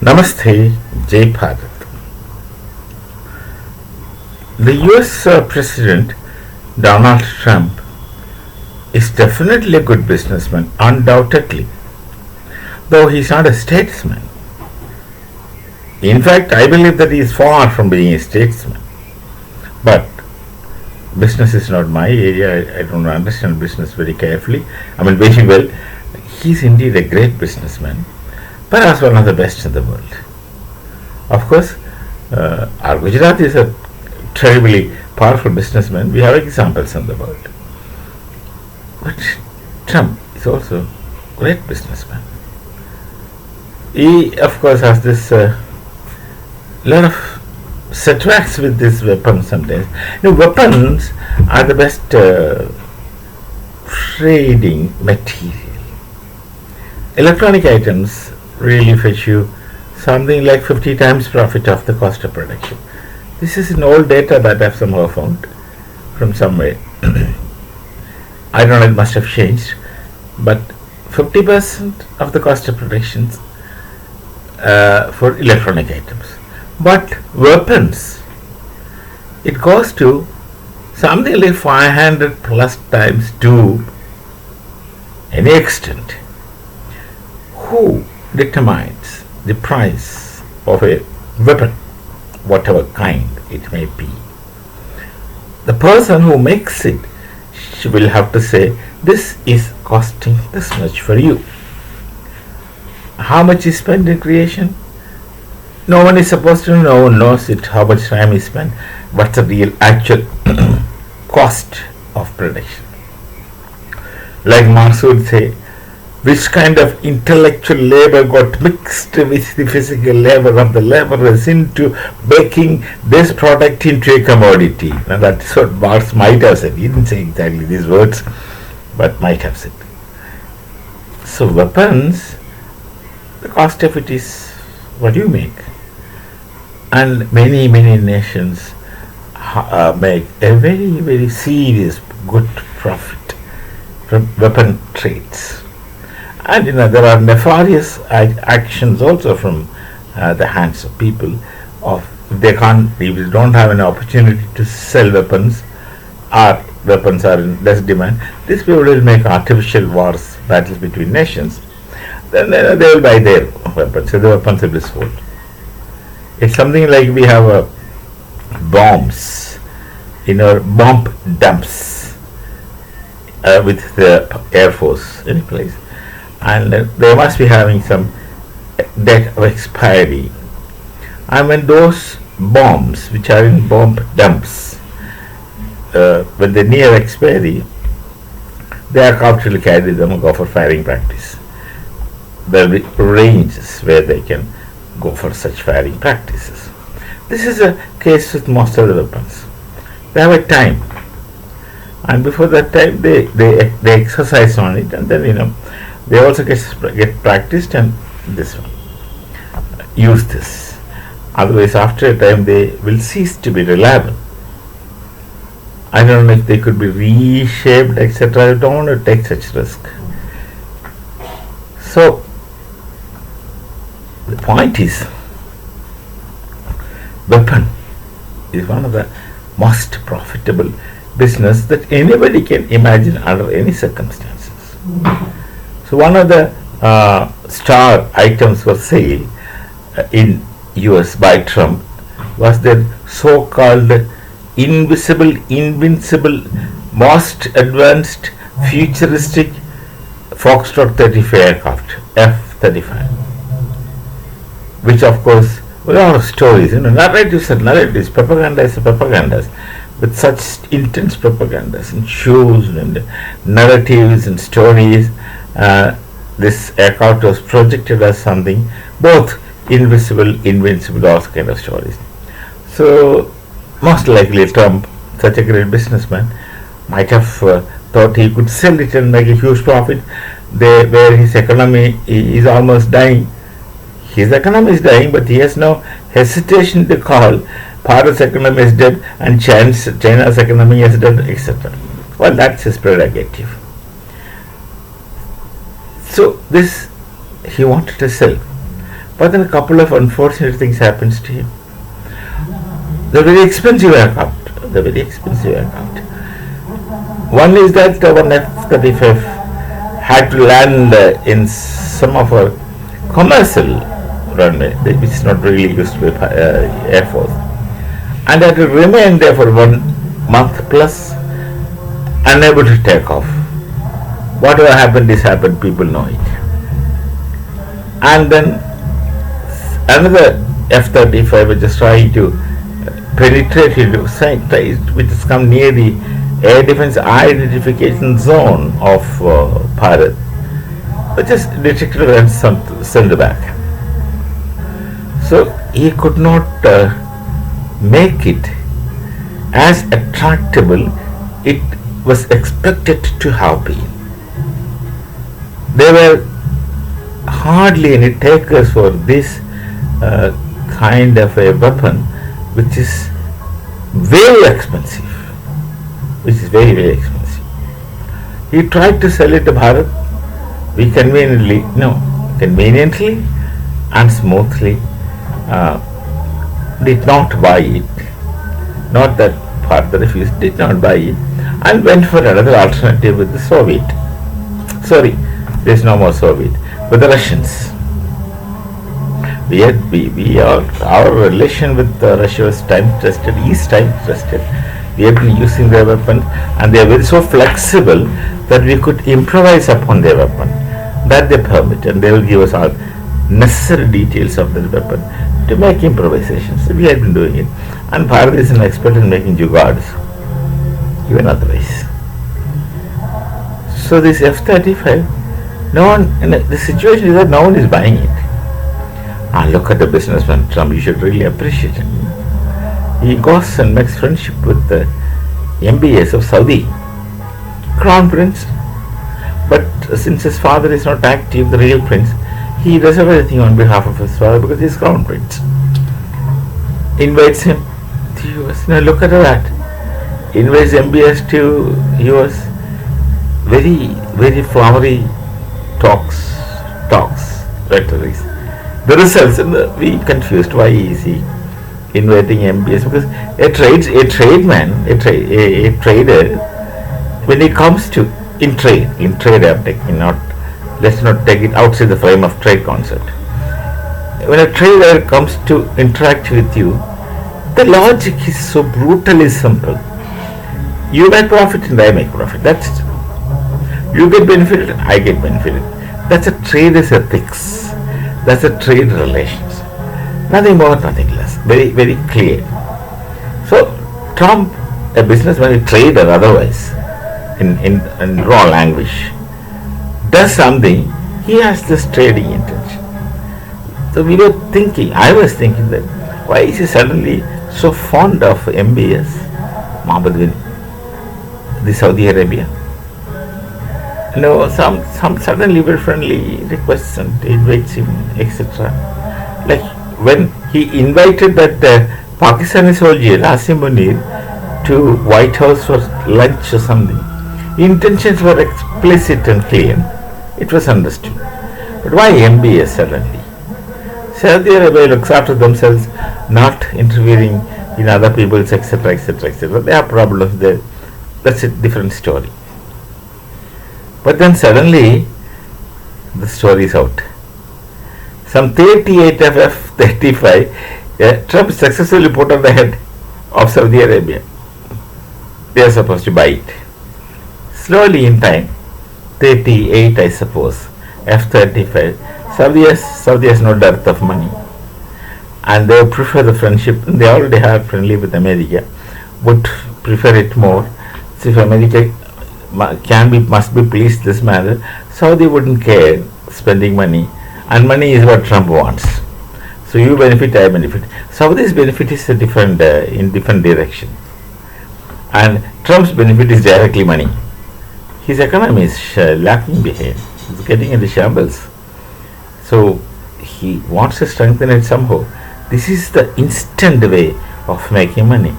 Namaste, Jai Bharat. The US President Donald Trump is definitely a good businessman, undoubtedly, though he is not a statesman. In fact, I believe that he is far from being a statesman. But business is not my area. I don't understand business very carefully. Very well. He is indeed a great businessman, perhaps one of the best in the world. Of course, our Gujarat is a terribly powerful businessman. We have examples in the world. But Trump is also a great businessman. He, of course, has this lot of setbacks with these weapons sometimes. Weapons are the best trading material. Electronic items really fetch you something like 50 times profit of the cost of production. This is an old data that I've somehow found from somewhere. I don't know, it must have changed, but 50% of the cost of production for electronic items. But weapons, it goes to something like 500 plus times to any extent. Who determines the price of a weapon, whatever kind it may be? The person who makes it will have to say, this is costing this much for you. How much is spent in creation? No one is supposed to know. No one knows it, how much time is spent, what's the real actual cost of production. Like Marx would say, which kind of intellectual labor got mixed with the physical labor of the laborers into making this product into a commodity. Now that's what Marx might have said. He didn't say exactly these words, but might have said. So weapons, the cost of it is what you make. And many nations make a very, very serious good profit from weapon trades. And there are nefarious actions also from the hands of people. If they don't have an opportunity to sell weapons, or weapons are in less demand, these people will make artificial wars, battles between nations. Then they will buy their weapons, so the weapons will be sold. It's something like we have bombs in our bomb dumps with the Air Force any place. And they must be having some date of expiry. And when those bombs, which are in bomb dumps, when they near expiry, the aircraft will carry them and go for firing practice. There will be ranges where they can go for such firing practices. This is a case with most of the weapons. They have a time, and before that time they exercise on it, and then they also get practiced and use this. Otherwise, after a time, they will cease to be reliable. I don't know if they could be reshaped, etc. I don't want to take such risk. So, the point is, weapon is one of the most profitable business that anybody can imagine under any circumstances. So one of the star items for sale in US by Trump was the so-called invincible, most advanced, futuristic Foxtrot 35 aircraft, F35, which of course a lot of stories, narratives, propagandas, with such intense propagandas and shows and narratives and stories. This aircraft was projected as something both invisible, invincible, all kind of stories. So most likely Trump, such a great businessman, might have thought he could sell it and make a huge profit where his economy is almost dying. His economy is dying, but he has no hesitation to call Bharat's economy is dead and China's economy is dead, etc. Well, that's his prerogative. So this he wanted to sell, But then a couple of unfortunate things happens to him. They're very expensive aircraft. They're very expensive aircraft. One is that one F-35 had to land in some of our commercial runway, which is not really used by Air Force, and had to remain there for 1 month plus, unable to take off. Whatever happened is happened, people know it. And then another F-35 which is trying to penetrate into site, which has come near the air defense identification zone of Bharat, which is detected and sent back. So he could not make it as attractable it was expected to have been. There were hardly any takers for this kind of a weapon, which is very expensive. Which is very, very expensive. He tried to sell it to Bharat. We conveniently and smoothly did not buy it. Not that Bharat refused, did not buy it, and went for another alternative with the Soviet. Sorry, there is no more Soviet, with the Russians. Our relation with Russia was time-tested, is time-tested. We have been using their weapons, and they are very so flexible that we could improvise upon their weapon. That they permit, and they will give us all necessary details of the weapon to make improvisations. So we have been doing it, and Bharat is an expert in making jugards, even otherwise. So this F-35, the situation is that no one is buying it. And look at the businessman Trump, you should really appreciate him. He goes and makes friendship with the MBS of Saudi, Crown Prince. But since his father is not active, the real prince, he does everything on behalf of his father because he is Crown Prince. Invites him to US. Now look at that. Invites MBS to US. Very, very flowery talks, rhetoric. The results, we confused. Why is he inviting MBS? Because a trader, when he comes to in trade I'm taking, let's not take it outside the frame of trade concept. When a trader comes to interact with you, the logic is so brutally simple. You make profit and I make profit. That's it. You get benefited, I get benefited. That's a trader's ethics. That's a trade relations. Nothing more, nothing less. Very, very clear. So Trump, a businessman, a trader otherwise, in raw language, does something, he has this trading intention. So I was thinking that why is he suddenly so fond of MBS, Mohammed bin, the Saudi Arabia? Some suddenly very friendly requests and invites him, etc. Like when he invited that Pakistani soldier, Asim Munir, to White House for lunch or something, intentions were explicit and clear. It was understood. But why MBS suddenly? Saudi Arabia looks after themselves, not interfering in other people's, etc., etc., etc. They have problems there. That's a different story. But then suddenly, the story is out. Some 38 of F-35, Trump successfully put on the head of Saudi Arabia. They are supposed to buy it. Slowly in time, 38 I suppose, F-35, Saudi has no dearth of money. And they prefer the friendship, they already have friendly with America, would prefer it more. So if America must be pleased this manner, Saudi wouldn't care spending money, and money is what Trump wants. So you benefit, I benefit. Saudi's benefit is a different in different direction, and Trump's benefit is directly money. His economy is lacking behind. It's getting into shambles. So he wants to strengthen it somehow. This is the instant way of making money.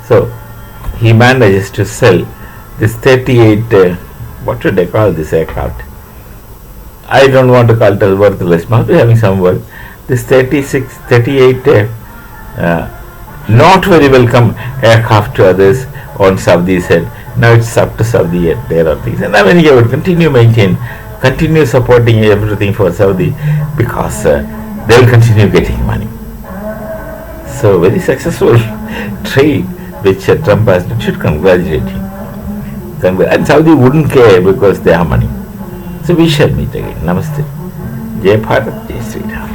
So he manages to sell this 38, what should I call this aircraft? I don't want to call it as worthless, must be having some worth. this 36, 38 not very welcome aircraft to others on Saudi's head. Now it's up to Saudi and there are things. And America would continue supporting everything for Saudi because they will continue getting money. So very successful trade which Trump has done. Should congratulate him. And Saudi wouldn't care because they have money. So we shall meet again. Namaste. Jai Bharat, Jai Sri Ram.